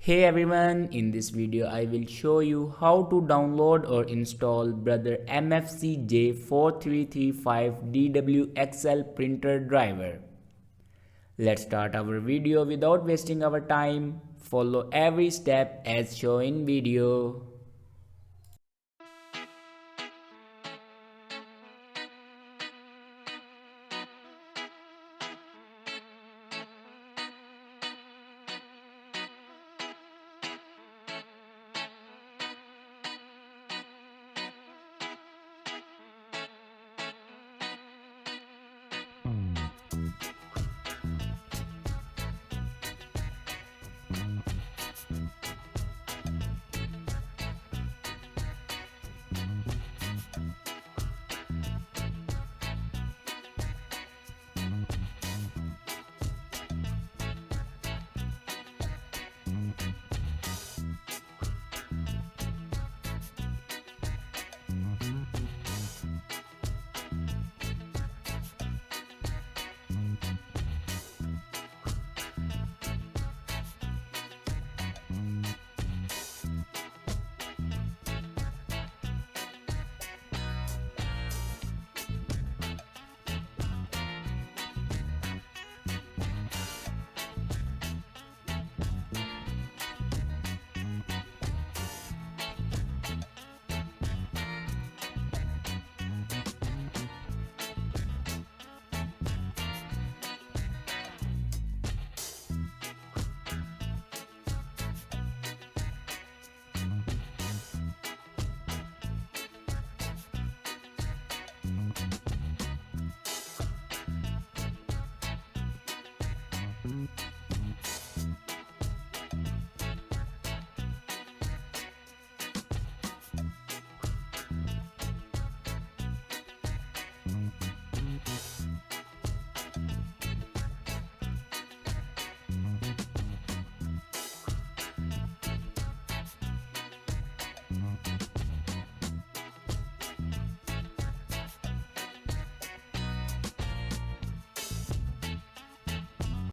Hey everyone, in this video I will show you how to download or install brother MFC J4335DWXL printer driver. Let's start our video without wasting our time. Follow every step as shown in video.